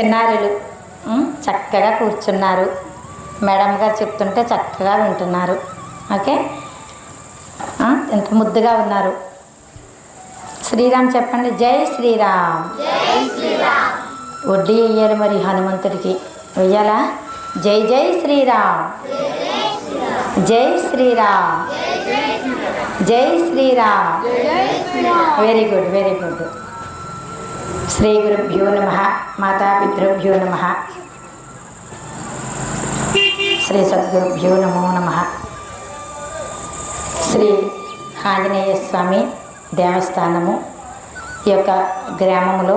చిన్నారులు చక్కగా కూర్చున్నారు. మేడం గారు చెప్తుంటే చక్కగా వింటున్నారు. ఓకే, ఎంత ముద్దుగా ఉన్నారు. శ్రీరామ్ చెప్పండి. జై శ్రీరామ్. వడ్డీ వెయ్యాలి మరి హనుమంతుడికి. వెయ్యాలా? జై జై శ్రీరామ్, జై శ్రీరామ్, జై Shri Ram. Very good, very good. శ్రీ గురుభ్యో నమః, మాతాపితృభ్యో నమః, శ్రీ సద్గురుభ్యో నమో నమః. శ్రీ ఆంజనేయ స్వామి దేవస్థానము ఈ యొక్క గ్రామంలో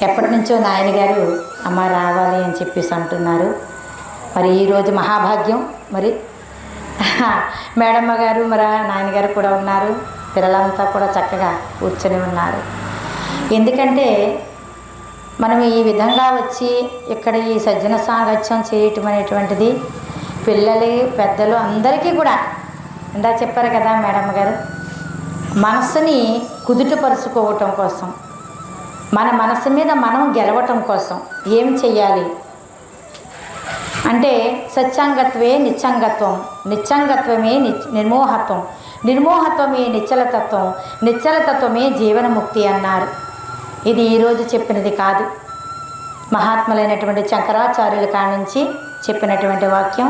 ఎప్పటి నుంచో నాయనగారు అమ్మ రావాలి అని చెప్పేసి అంటున్నారు. మరి ఈరోజు మహాభాగ్యం. మరి మేడమ్మ గారు మరి నాయనగారు కూడా ఉన్నారు. పిల్లలంతా కూడా చక్కగా కూర్చొని ఉన్నారు. ఎందుకంటే మనం ఈ విధంగా వచ్చి ఇక్కడ ఈ సజ్జన సాంగత్యం చేయటం అనేటువంటిది పిల్లలు పెద్దలు అందరికీ కూడా ఇందా చెప్పారు కదా మేడమ్మ గారు, మనస్సుని కుదుటపరుచుకోవటం కోసం, మన మనసు మీద మనం గెలవటం కోసం ఏం చెయ్యాలి అంటే సత్యాంగత్వే నిత్యంగత్వం, నిత్యంగత్వమే నిర్మోహత్వం, నిర్మోహత్వమే నిశ్చలతత్వం, నిశ్చలతత్వమే జీవనముక్తి అన్నారు. ఇది ఈరోజు చెప్పినది కాదు, మహాత్ములైనటువంటి శంకరాచార్యుల కాడ నుంచి చెప్పినటువంటి వాక్యం.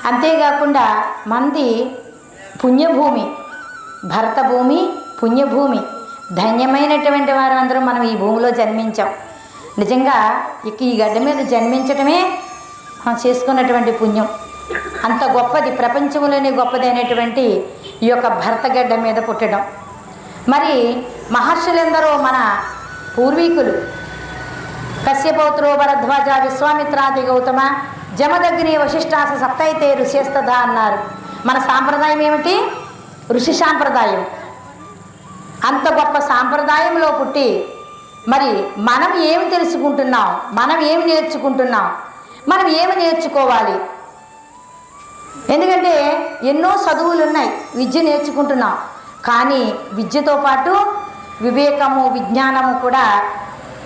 అంతేకాకుండా మంది పుణ్యభూమి, భరత భూమి పుణ్యభూమి, ధన్యమైనటువంటి వారు అందరూ మనం ఈ భూమిలో జన్మించాం. నిజంగా ఈ గడ్డ మీద జన్మించటమే మనం చేసుకున్నటువంటి పుణ్యం. అంత గొప్పది, ప్రపంచంలోనే గొప్పదైనటువంటి ఈ యొక్క భరతగడ్డ మీద పుట్టడం. మరి మహర్షులందరూ మన పూర్వీకులు కశ్యపౌత్రో భరద్వాజ విశ్వామిత్రాది గౌతమ జమదగ్ని వశిష్ఠాస సప్తైతే ఋష్యస్తథ అన్నారు. మన సాంప్రదాయం ఏమిటి? ఋషి సాంప్రదాయం. అంత గొప్ప సాంప్రదాయంలో పుట్టి మరి మనం ఏమి తెలుసుకుంటున్నాం, మనం ఏమి నేర్చుకుంటున్నాం, మనం ఏమి నేర్చుకోవాలి? ఎందుకంటే ఎన్నో చదువులు ఉన్నాయి, విద్య నేర్చుకుంటున్నాం. కానీ విద్యతో పాటు వివేకము విజ్ఞానము కూడా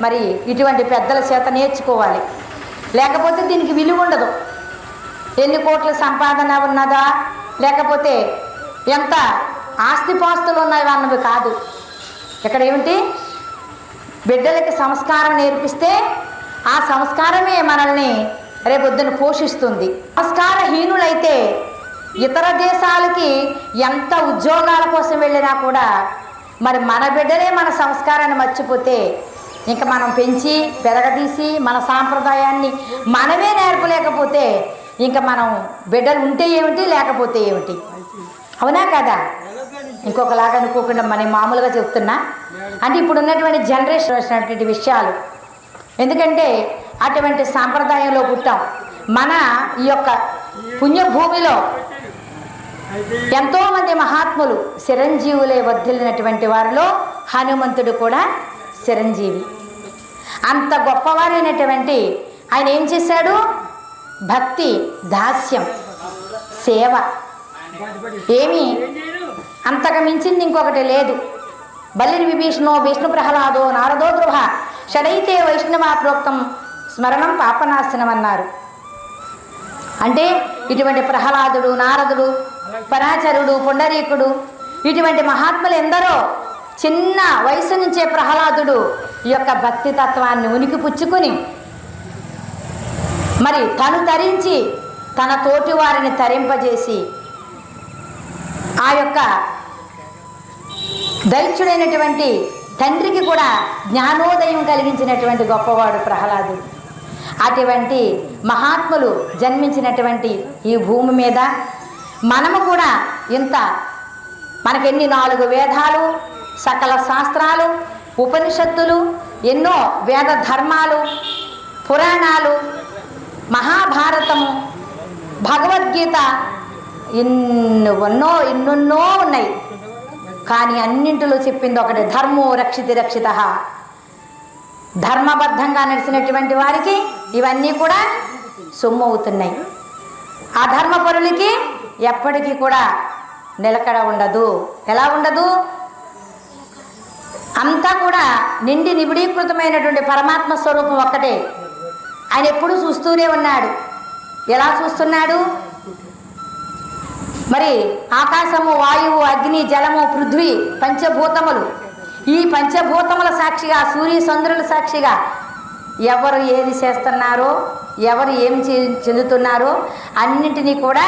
మరి ఇటువంటి పెద్దల చేత నేర్చుకోవాలి. లేకపోతే దీనికి విలువ ఉండదు. ఎన్ని కోట్ల సంపాదన ఉన్నదా, లేకపోతే ఎంత ఆస్తిపాస్తులు ఉన్నాయి అన్నవి కాదు. ఇక్కడ ఏమిటి? బిడ్డలకి సంస్కారం నేర్పిస్తే ఆ సంస్కారమే మనల్ని రేపొద్దున పోషిస్తుంది. సంస్కారహీనులైతే ఇతర దేశాలకి ఎంత ఉద్యోగాల కోసం వెళ్ళినా కూడా మరి మన బిడ్డలే మన సంస్కారాన్ని మర్చిపోతే ఇంకా మనం పెంచి పెరగదీసి మన సాంప్రదాయాన్ని మనమే నేర్పలేకపోతే ఇంకా మనం బిడ్డలు ఉంటే ఏమిటి, లేకపోతే ఏమిటి? అవునా కదా? ఇంకొకలాగా అనుకోకుండా మనం మామూలుగా చెప్తున్నా అంటే ఇప్పుడు ఉన్నటువంటి జనరేషన్ వచ్చినటువంటి విషయాలు. ఎందుకంటే అటువంటి సాంప్రదాయంలో పుట్టాం. మన ఈ యొక్క పుణ్యభూమిలో ఎంతోమంది మహాత్ములు చిరంజీవులే వర్ధిల్లినటువంటి వారిలో హనుమంతుడు కూడా చిరంజీవి. అంత గొప్పవారైనటువంటి ఆయన ఏం చేశాడు? భక్తి, దాస్యం, సేవ, ఏమీ అంతకు మించింది ఇంకొకటి లేదు. బలిర్ విభీషణో విష్ణు ప్రహ్లాదో నారదో ద్రుహ షడైతే వైష్ణవా ప్రోక్తం స్మరణం పాపనాశనం అన్నారు. అంటే ఇటువంటి ప్రహ్లాదుడు, నారదుడు, పరాచరుడు, పుండరీకుడు ఇటువంటి మహాత్ములు ఎందరో చిన్న వయసు నుంచే ప్రహ్లాదుడు ఈ యొక్క భక్తి తత్వాన్ని ఉనికి పుచ్చుకుని మరి తను తరించి తన తోటి వారిని తరింపజేసి ఆ యొక్క దైత్యుడైనటువంటి తండ్రికి కూడా జ్ఞానోదయం కలిగించినటువంటి గొప్పవాడు ప్రహ్లాదుడు. అటువంటి మహాత్ములు జన్మించినటువంటి ఈ భూమి మీద మనము కూడా ఇంత మనకెన్ని 4 వేదాలు, సకల శాస్త్రాలు, ఉపనిషత్తులు, ఎన్నో వేద ధర్మాలు, పురాణాలు, మహాభారతము, భగవద్గీత ఎన్నెన్నో ఉన్నాయి. కానీ అన్నింటిలో చెప్పింది ఒకటి, ధర్మో రక్షితి రక్షిత. ధర్మబద్ధంగా నడిచినటువంటి వారికి ఇవన్నీ కూడా సొమ్ము అవుతున్నాయి. అధర్మపరులకి ఎప్పటికీ కూడా నిలకడ ఉండదు. ఎలా ఉండదు? అంతా కూడా నిండి నిబిడీకృతమైనటువంటి పరమాత్మ స్వరూపం ఒక్కటే. ఆయన ఎప్పుడూ చూస్తూనే ఉన్నాడు. ఎలా చూస్తున్నాడు? మరి ఆకాశము, వాయువు, అగ్ని, జలము, పృథ్వీ, పంచభూతములు, ఈ పంచభూతముల సాక్షిగా, సూర్య చంద్రుల సాక్షిగా ఎవరు ఏది చేస్తున్నారో, ఎవరు ఏం చెందుతున్నారో అన్నింటినీ కూడా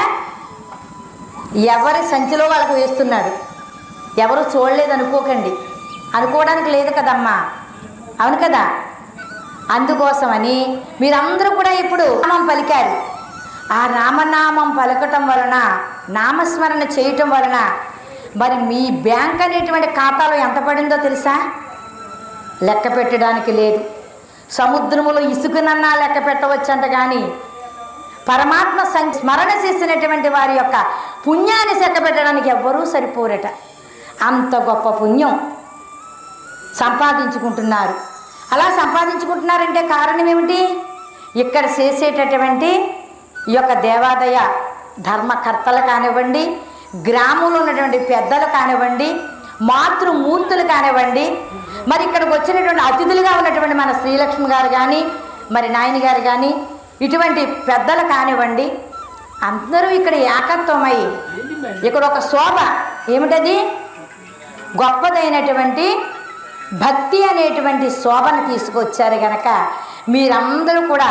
ఎవరి సంచిలో వాళ్ళకు వేస్తున్నాడు. ఎవరు చూడలేదు అనుకోకండి, అనుకోవడానికి లేదు కదమ్మా, అవును కదా. అందుకోసమని మీరందరూ కూడా ఇప్పుడు నామం పలికారు. ఆ రామనామం పలకటం వలన, నామస్మరణ చేయటం వలన మరి మీ బ్యాంక్ అనేటువంటి ఖాతాలో ఎంత పడిందో తెలుసా? లెక్క పెట్టడానికి లేదు. సముద్రములో ఇసుకనన్నా లెక్క పెట్టవచ్చంట, కానీ పరమాత్మ స్మరణ చేసినటువంటి వారి యొక్క పుణ్యాన్ని లెక్క పెట్టడానికి ఎవ్వరూ సరిపోరట. అంత గొప్ప పుణ్యం సంపాదించుకుంటున్నారు. అలా సంపాదించుకుంటున్నారంటే కారణం ఏమిటి? ఇక్కడ చేసేటటువంటి ఈ యొక్క దేవాదాయ ధర్మకర్తలు కానివ్వండి, గ్రామంలో ఉన్నటువంటి పెద్దలు కానివ్వండి, మాతృమూర్తులు కానివ్వండి, మరి ఇక్కడికి వచ్చినటువంటి అతిథులుగా ఉన్నటువంటి మన శ్రీలక్ష్మి గారు కానీ, మరి నాయని గారు కానీ, ఇటువంటి పెద్దలు కానివ్వండి, అందరూ ఇక్కడ ఏకత్వమై ఇక్కడ ఒక శోభ ఏమిటది? గొప్పదైనటువంటి భక్తి అనేటువంటి శోభను తీసుకొచ్చారు గనక మీరందరూ కూడా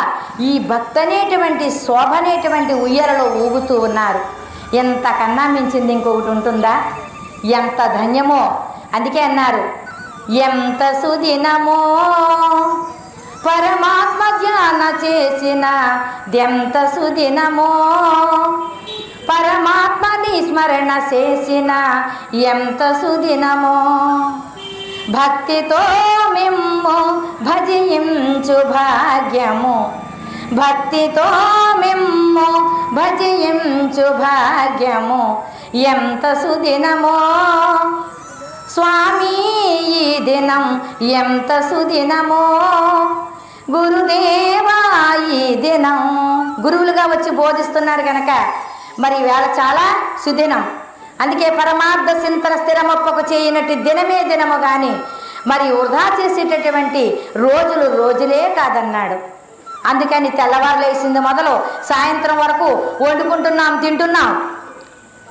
ఈ భక్తి అనేటువంటి శోభ అనేటువంటి ఉయ్యలలో ఊగుతూ ఉన్నారు. ఎంతకన్నా మించింది ఇంకొకటి ఉంటుందా? ఎంత ధన్యమో. అందుకే అన్నారు, ఎంత సుదినమో పరమాత్మ ధ్యాన చేసిన, ఎంత సుదినమో పరమాత్మని స్మరణ చేసిన, ఎంత సుదినమో భక్తితో మిమ్ము భజించు భాగ్యము, భక్తితో మిమ్ము భజించు భాగ్యము, ఎంత సుదినమో స్వామి ఈ దినం, ఎంత సుదినమో గురుదేవా ఈ దినం. గురువులుగా వచ్చి బోధిస్తున్నారు కనుక మరి వేళ చాలా సుదినం. అందుకే పరమార్థ చింతన స్థిరమొప్పకు చేయనట్టు దినమే దినము కానీ మరి వృధా చేసేటటువంటి రోజులు రోజులే కాదన్నాడు. అందుకని తెల్లవారు లేచింది మొదలు సాయంత్రం వరకు వండుకుంటున్నాం, తింటున్నాం.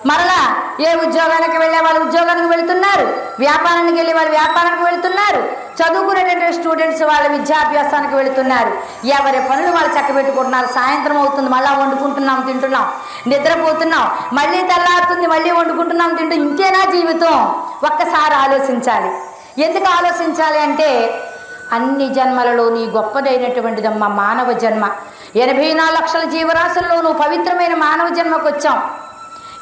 మరలా ఏ ఉద్యోగానికి వెళ్ళే వాళ్ళు ఉద్యోగానికి వెళుతున్నారు, వ్యాపారానికి వెళ్ళే వాళ్ళు వ్యాపారానికి వెళుతున్నారు, చదువుకునేటువంటి స్టూడెంట్స్ వాళ్ళ విద్యాభ్యాసానికి వెళుతున్నారు. ఎవరి పనులు వాళ్ళు చక్కబెట్టుకుంటున్నారు. సాయంత్రం అవుతుంది, మళ్ళీ వండుకుంటున్నాం, తింటున్నాం, నిద్రపోతున్నాం, మళ్ళీ తెల్లారుతుంది, మళ్ళీ వండుకుంటున్నాం, తింటూ. ఇంతేనా జీవితం? ఒక్కసారి ఆలోచించాలి. ఎందుకు ఆలోచించాలి అంటే అన్ని జన్మలలో నీ గొప్పదైనటువంటిదమ్మ మానవ జన్మ. 84 లక్షల జీవరాశుల్లో నువ్వు పవిత్రమైన మానవ జన్మకు వచ్చాం.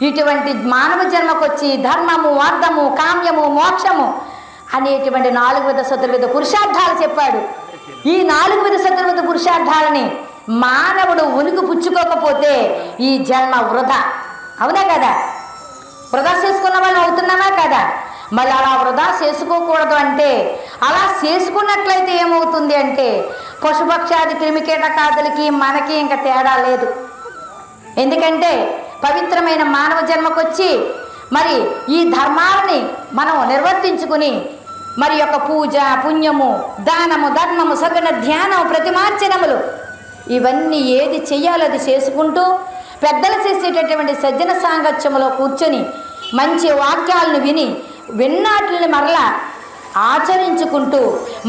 ఇటువంటి మానవ జన్మకు వచ్చి ధర్మము, అర్థము, కామ్యము, మోక్షము అనేటువంటి 4 విధ చతుర్విధ పురుషార్థాలు చెప్పాడు. ఈ 4 విధ చతుర్విధ పురుషార్థాలని మానవుడు ఉనికి పుచ్చుకోకపోతే ఈ జన్మ వృధా. అవునా కదా? వృధా చేసుకున్న వాళ్ళు అవుతున్నామా కదా? మళ్ళీ అలా వృధా చేసుకోకూడదు. అంటే అలా చేసుకున్నట్లయితే ఏమవుతుంది అంటే పశుపక్షాది క్రిమికీటకాదులకి మనకి ఇంకా తేడా లేదు. ఎందుకంటే పవిత్రమైన మానవ జన్మకొచ్చి మరి ఈ ధర్మాలని మనం నిర్వర్తించుకుని మరి యొక్క పూజ, పుణ్యము, దానము, ధర్మము, సగుణ ధ్యానం, ప్రతిమార్చనములు ఇవన్నీ ఏది చెయ్యాలో అది చేసుకుంటూ పెద్దలు చేసేటటువంటి సజ్జన సాంగత్యములో కూర్చొని మంచి వాక్యాలను విన్నాట్లని మరలా ఆచరించుకుంటూ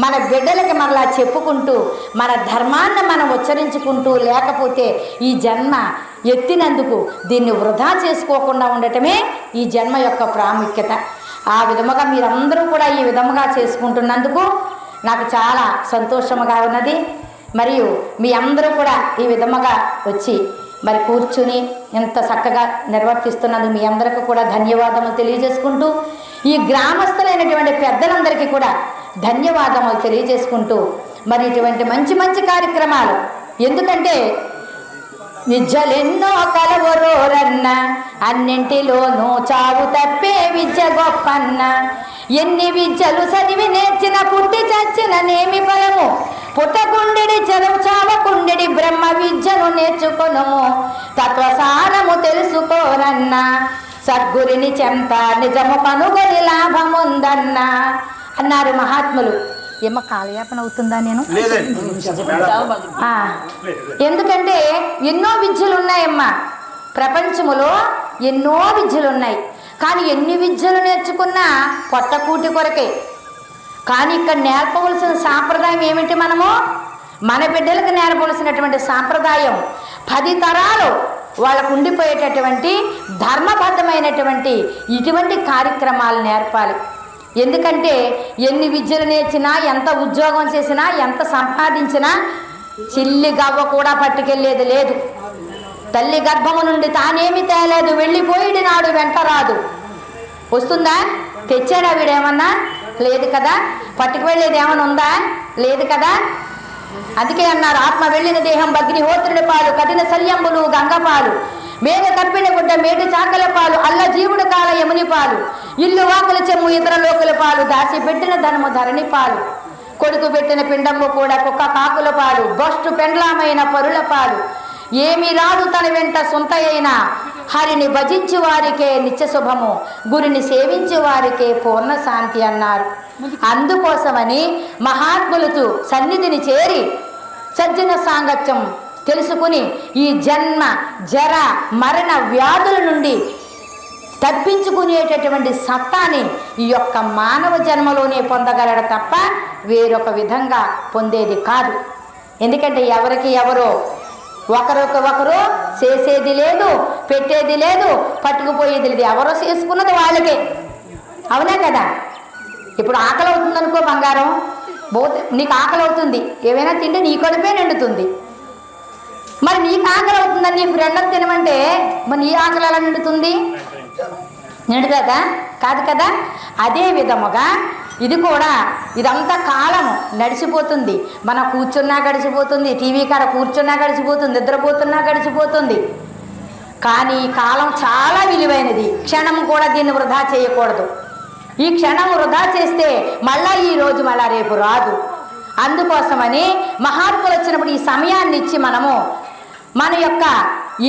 మన బిడ్డలకి మరలా చెప్పుకుంటూ మన ధర్మాన్ని మనం ఉచ్చరించుకుంటూ లేకపోతే ఈ జన్మ ఎత్తినందుకు దీన్ని వృధా చేసుకోకుండా ఉండటమే ఈ జన్మ యొక్క ప్రాముఖ్యత. ఆ విధముగా మీరందరూ కూడా ఈ విధముగా చేసుకుంటున్నందుకు నాకు చాలా సంతోషముగా ఉన్నది. మరియు మీ అందరూ కూడా ఈ విధముగా వచ్చి మరి కూర్చుని ఎంత చక్కగా నిర్వర్తిస్తున్నందుకు మీ అందరికీ కూడా ధన్యవాదములు తెలియజేసుకుంటూ ఈ గ్రామస్తులైనటువంటి పెద్దలందరికీ కూడా ధన్యవాదములు తెలియజేసుకుంటూ మరి ఇటువంటి మంచి మంచి కార్యక్రమాలు, ఎందుకంటే విద్యలెన్నో కలవరోరన్న, అన్నింటిలోనూ చావు తప్పే విద్య గొప్పన్న, ఎన్ని విద్యలు చదివి నేర్చిన పుట్టి చచ్చిన నేమి ఫలము, పుట్టకుండిడి చదువు చావకుండిడి బ్రహ్మ విద్యను నేర్చుకొనుము, తత్వసారము తెలుసుకోరన్న, సద్గురిని చెంత నిజము కనుగొని లాభముందన్న అన్నారు మహాత్ములు. ఏమో కాలయాపన అవుతుందా నేను? ఎందుకంటే ఎన్నో విద్యలు ఉన్నాయమ్మా, ప్రపంచములో ఎన్నో విద్యలు ఉన్నాయి. కానీ ఎన్ని విద్యలు నేర్చుకున్నా పొట్టకూటి కొరకే. కానీ ఇక్కడ నేర్పవలసిన సాంప్రదాయం ఏమిటి? మనము మన బిడ్డలకు నేర్పవలసినటువంటి సాంప్రదాయం 10 తరాలు వాళ్ళకు ఉండిపోయేటటువంటి ధర్మబద్ధమైనటువంటి ఇటువంటి కార్యక్రమాలు నేర్పాలి. ఎందుకంటే ఎన్ని విద్యలు నేర్చినా, ఎంత ఉద్యోగం చేసినా, ఎంత సంపాదించినా చిల్లి గవ్వ కూడా పట్టుకెళ్ళేది లేదు. తల్లి గర్భము నుండి తానేమి తేలేదు, వెళ్ళిపోయిడి నాడు వెంట రాదు. వస్తుందా? తెచ్చాడా వీడేమన్నా? లేదు కదా. పట్టుకు వెళ్ళేది ఏమన్నా ఉందా? లేదు కదా. అందుకే అన్నారు, ఆత్మ వెళ్ళిన దేహం అగ్నిహోత్రుడి పాలు, కఠిన శల్యంబులు గంగపాలు, మేఘ కప్పిన గుడ్డ మేటి చాకల పాలు, అల్ల జీవుడు కాల యముని పాలు, ఇల్లు వాకుల చెమ్ము ఇతర లోకుల పాలు, దాసి పెట్టిన ధనము ధరణి పాలు, కొడుకు పెట్టిన పిండము కూడా కుక్క కాకుల పాలు, బొస్టు పెండ్లామైన పరుల పాలు, ఏమి రాదు తన వెంట సొంత అయినా, హరిని భజించు వారికే నిత్య శుభము, గురిని సేవించే వారికే పూర్ణ శాంతి అన్నారు. అందుకోసమని మహాత్ములతో సన్నిధిని చేరి సజ్జన సాంగత్యం తెలుసుకుని ఈ జన్మ జర మరణ వ్యాధుల నుండి తప్పించుకునేటటువంటి సత్తాని ఈ యొక్క మానవ జన్మలోనే పొందగలడు తప్ప వేరొక విధంగా పొందేది కాదు. ఎందుకంటే ఎవరికి ఎవరో ఒకరు చేసేది లేదు, పెట్టేది లేదు, పట్టుకుపోయేది లేదు. ఎవరో చేసుకున్నది వాళ్ళకే. అవునా కదా. ఇప్పుడు ఆకలి అవుతుంది అనుకో బంగారం, నీకు ఆకలి అవుతుంది, ఏమైనా తింటే నీ కడుపే నిండుతుంది. మరి నీకు ఆకలి అవుతుందని నీ ఫ్రెండ్ని తినమంటే మరి నీ ఆకలి ఎలా నిండుతుంది? నిండుతుందా? కాదు కదా. అదే విధముగా ఇది కూడా ఇదంతా కాలము నడిచిపోతుంది. మనం కూర్చున్నా గడిచిపోతుంది, టీవీ కాడ కూర్చున్నా గడిచిపోతుంది, నిద్రపోతున్నా గడిచిపోతుంది. కానీ కాలం చాలా విలువైనది. క్షణం కూడా దీన్ని వృధా చేయకూడదు. ఈ క్షణం వృధా చేస్తే మళ్ళా ఈ రోజు మళ్ళా రేపు రాదు. అందుకోసమని మహాత్ములు వచ్చినప్పుడు ఈ సమయాన్ని ఇచ్చి మనము మన యొక్క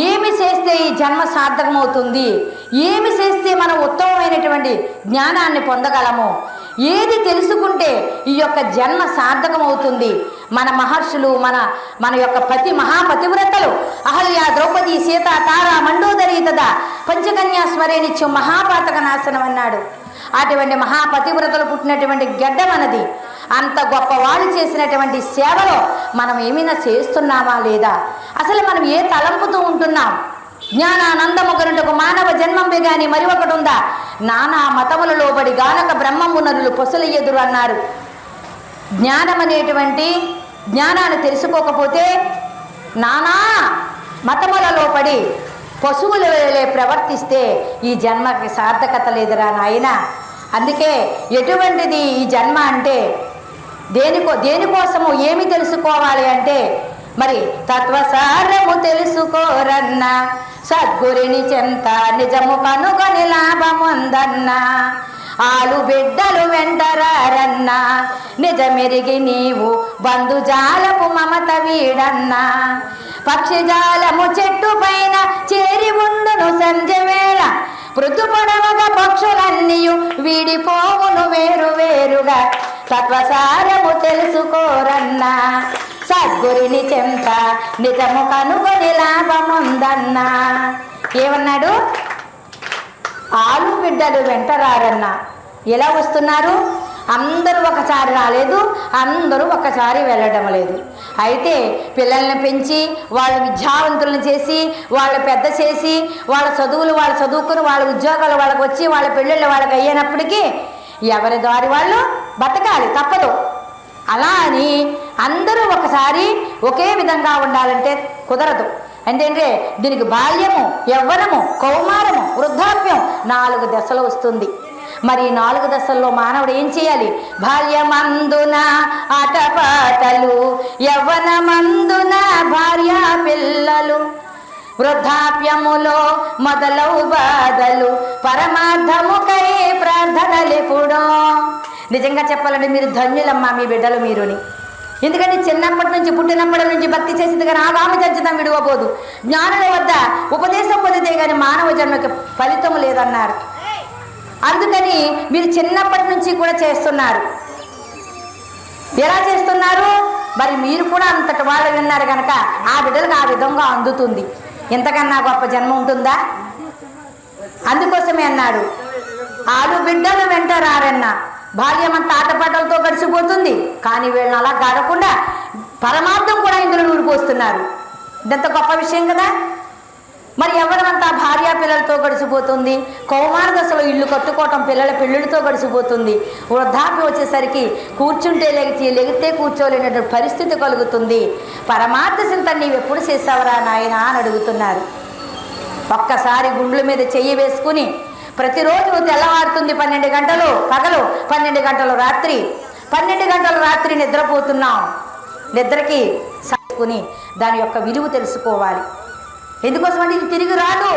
ఏమి చేస్తే ఈ జన్మ సార్థకమవుతుంది, ఏమి చేస్తే మనం ఉత్తమమైనటువంటి జ్ఞానాన్ని పొందగలము, ఏది తెలుసుకుంటే ఈ యొక్క జన్మ సార్థకమవుతుంది. మన మహర్షులు మన యొక్క మహాపతివ్రతలు అహల్య, ద్రౌపది, సీత, తార, మండోదరి తదా పంచకన్యాస్మరే నిత్యం మహాపాతక నాశనం అన్నాడు. అటువంటి మహాపతివ్రతలు పుట్టినటువంటి గడ్డ మనది. అంత గొప్ప వాళ్ళు చేసినటువంటి సేవలో మనం ఏమైనా చేస్తున్నామా లేదా? అసలు మనం ఏ తలంపుతూ ఉంటున్నాం? జ్ఞానానందము గనుటకు మానవ జన్మంబే గాని మరి ఒకటి ఉందా? నానా మతముల లోబడి గానక బ్రహ్మము నరులు పొసలు ఎదురు అన్నారు. జ్ఞానం అనేటువంటి జ్ఞానాన్ని తెలుసుకోకపోతే నానా మతములలో పడి పశువుల వేలే ప్రవర్తిస్తే ఈ జన్మకి సార్థకత లేదురా నాయన. అందుకే ఎటువంటిది ఈ జన్మ అంటే దేనికోసము ఏమి తెలుసుకోవాలి అంటే మరి తత్వసారము తెలుసుకోరన్న, సద్గురిని చెంత నిజము కనుగొని లాభముందన్నా, ఆలు బిడ్డలు వెంటరారన్నా, నిజమెరిగి నీవు బంధుజాలపు మమత వీడన్నా, పక్షిజాలము చెట్టు పైన చేరి ఉండును సంధ్య వేళ, పృథు పొడవగా పక్షులన్నీయు వీడిపోవును వేరు వేరుగా, తత్వసారము తెలుసుకోరన్నా, సద్గురిని చెంత నిజము కనుగొని లాభముందన్నా. ఏమన్నాడు? ఆలు బిడ్డలు వెంటరారన్నా. ఎలా వస్తున్నారు? అందరూ ఒకసారి రాలేదు, అందరూ ఒకసారి వెళ్ళడం లేదు. అయితే పిల్లల్ని పెంచి వాళ్ళ విద్యావంతులను చేసి వాళ్ళ పెద్ద చేసి వాళ్ళ చదువులు వాళ్ళు చదువుకుని వాళ్ళ ఉద్యోగాలు వాళ్ళకి వచ్చి వాళ్ళ పెళ్ళిళ్ళు వాళ్ళకి అయ్యేటప్పటికీ ఎవరి దారి వాళ్ళు బతకాలి, తప్పదు. అలా అని అందరూ ఒకసారి ఒకే విధంగా ఉండాలంటే కుదరదు. అంటే దీనికి బాల్యము, యవ్వనము, కౌమారము, వృద్ధాప్యం 4 దశలు వస్తుంది. మరి 4 దశల్లో మానవుడు ఏం చేయాలి? బాల్యమందున ఆటపాటలు, యవ్వనమందున భార్య పిల్లలు, వృద్ధాప్యములో మొదలవు బాధలు, పరమార్థముకై ప్రార్థనలెప్పుడో. నిజంగా చెప్పాలంటే మీరు ధన్యులమ్మా, మీ బిడ్డలు మీరుని. ఎందుకంటే చిన్నప్పటి నుంచి పుట్టినప్పటి నుంచి భక్తి చేసింది కానీ ఆగామి చర్చితం విడువబోదు. జ్ఞానుల వద్ద ఉపదేశం పొందితే కానీ మానవ జన్మకి ఫలితం లేదన్నారు. అందుకని మీరు చిన్నప్పటి నుంచి కూడా చేస్తున్నారు. ఎలా చేస్తున్నారు? మరి మీరు కూడా అంతటి వాళ్ళు విన్నారు కనుక ఆ బిడ్డలకు ఆ విధంగా అందుతుంది. ఇంతకన్నా గొప్ప జన్మ ఉంటుందా? అందుకోసమే అన్నాడు, ఆలు బిడ్డలు వెంట రారన్న, భార్యమంతా ఆటపాటలతో గడిచిపోతుంది. కానీ వీళ్ళని అలా కాడకుండా పరమార్థం కూడా ఇందులో నూరిపోస్తున్నారు. ఇదంత గొప్ప విషయం కదా. మరి ఎవరమంతా భార్య పిల్లలతో గడిచిపోతుంది, కౌమార దశలో ఇల్లు కట్టుకోవటం, పిల్లల పెళ్ళిళ్ళతో గడిచిపోతుంది. వృద్ధాప్యం వచ్చేసరికి కూర్చుంటే లెగితే కూర్చోలేనటువంటి పరిస్థితి కలుగుతుంది. పరమార్థ చింతన నీవు ఎప్పుడు చేసావురా నాయనా అని అడుగుతున్నారు. ఒక్కసారి గుండ్ల మీద చెయ్యి వేసుకుని ప్రతిరోజు తెల్లవారుతుంది 12 గంటలు పగలు, 12 గంటలు రాత్రి, 12 గంటల రాత్రి నిద్రపోతున్నాం. నిద్రకి సాకుని దాని యొక్క విలువ తెలుసుకోవాలి. ఎందుకోసం అంటే ఇది తిరిగి రాదు.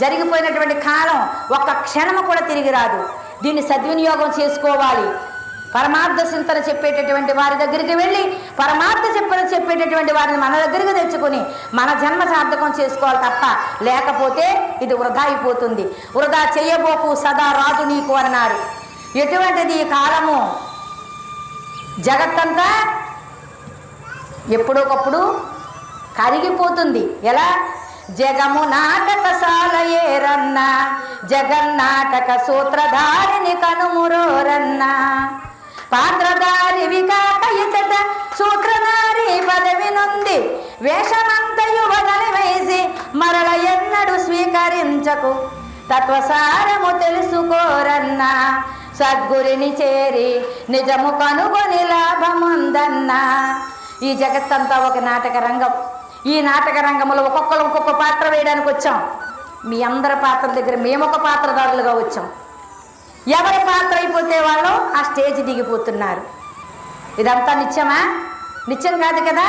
జరిగిపోయినటువంటి కాలం ఒక్క క్షణము కూడా తిరిగి రాదు. దీన్ని సద్వినియోగం చేసుకోవాలి. పరమార్థ చింతన చెప్పేటటువంటి వారి దగ్గరికి వెళ్ళి పరమార్థ చెప్పేటటువంటి వారిని మన దగ్గరికి తెచ్చుకొని మన జన్మ సార్థకం చేసుకోవాలి తప్ప లేకపోతే ఇది వృధా అయిపోతుంది. వృధా చేయబోకు సదా రాదు నీకు అన్నారు. ఎటువంటిది ఈ కాలము? జగత్తంతా ఎప్పుడొకప్పుడు కరిగిపోతుంది. ఎలా? జగము నాటకశాలయేరన్న, జగన్నాటక సూత్రధారిని కనుమురోరన్న, పాత్రధారి వికాక ఇచట సూత్రధారి పదవి నొంది, వేషమంతయు వదలి వేసి మరల ఎన్నడు స్వీకరించకు, తత్వసారము తెలుసుకోరన్న, సద్గురిని చేరి నిజము కనుగొని లాభముందన్నా. ఈ జగత్తంతా ఒక నాటక రంగం. ఈ నాటక రంగంలో ఒక్కొక్కరు ఒక్కొక్క పాత్ర వేయడానికి వచ్చాం. మీ అందరి పాత్ర దగ్గర మేము ఒక పాత్రధారులుగా వచ్చాం. ఎవరి పాత్ర అయిపోతే వాళ్ళు ఆ స్టేజ్ దిగిపోతున్నారు. ఇదంతా నిత్యమా? నిత్యం కాదు కదా.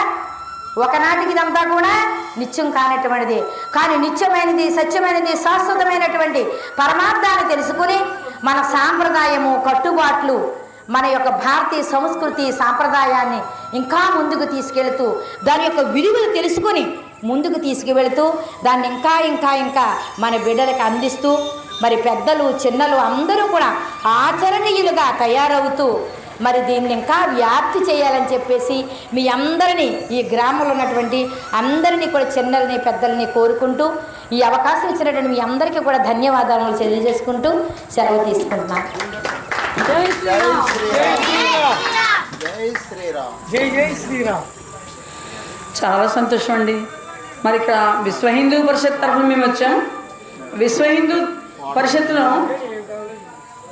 ఒకనాటికి ఇదంతా కూడా నిత్యం కానటువంటిది. కానీ నిత్యమైనది, సత్యమైనది, శాశ్వతమైనటువంటి పరమార్థాన్ని తెలుసుకుని మన సాంప్రదాయము, కట్టుబాట్లు, మన యొక్క భారతీయ సంస్కృతి సాంప్రదాయాన్ని ఇంకా ముందుకు తీసుకెళుతూ దాని యొక్క విలువలు తెలుసుకొని ముందుకు తీసుకువెళుతూ దాన్ని ఇంకా ఇంకా ఇంకా మన బిడ్డలకు అందిస్తూ మరి పెద్దలు చిన్నలు అందరూ కూడా ఆచరణీయులుగా తయారవుతూ మరి దీన్ని ఇంకా వ్యాప్తి చేయాలని చెప్పేసి మీ అందరినీ, ఈ గ్రామంలో ఉన్నటువంటి అందరినీ కూడా చిన్నల్ని పెద్దల్ని కోరుకుంటూ ఈ అవకాశం ఇచ్చినటువంటి మీ అందరికీ కూడా ధన్యవాదాలు తెలియజేసుకుంటూ సెలవు తీసుకుంటున్నాను. జై శ్రీరామ్. జై శ్రీరామ్. జై జై శ్రీరామ్. చాలా సంతోషం అండి. మరి ఇక్కడ విశ్వ హిందూ పరిషత్ తరఫున మేము వచ్చాం. విశ్వ హిందూ పరిషత్తులో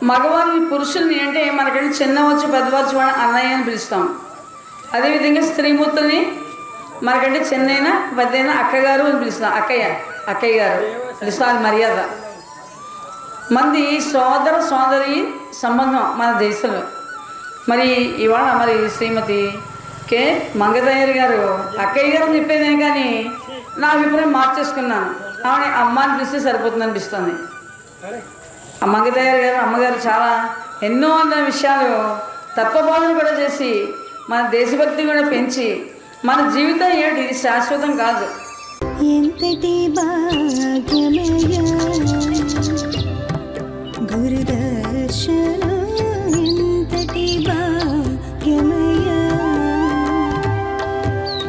మగవారిని, పురుషుల్ని అంటే మనకంటే చిన్నవచ్చు పెద్దవచ్చు అన్నయ్య అని పిలుస్తాం. అదేవిధంగా స్త్రీమూర్తుల్ని మనకంటే చిన్నైనా పెద్దైనా అక్కగారు అని పిలుస్తాం. అక్కయ్య గారు పిలుస్తాం. అది మర్యాద. మంది సోదర సోదరి సంబంధం మన దేశంలో. మరి ఇవాళ మరి శ్రీమతి కే మంగతయ్యర్ గారు అక్కయ్య గారు చెప్పేదే కానీ నా అభిప్రాయం మార్చేసుకున్నాను. ఆవిడ అమ్మాని పిలిస్తే సరిపోతుంది అనిపిస్తుంది. మంగతయ్యర్ గారు అమ్మగారు చాలా ఎన్నో అన్న విషయాలు తత్వబోధన కూడా చేసి మన దేశభక్తి కూడా పెంచి మన జీవితం ఏమిటి, ఇది శాశ్వతం కాదు. ఎంతటి భాగ్యమయ గురుదర్శన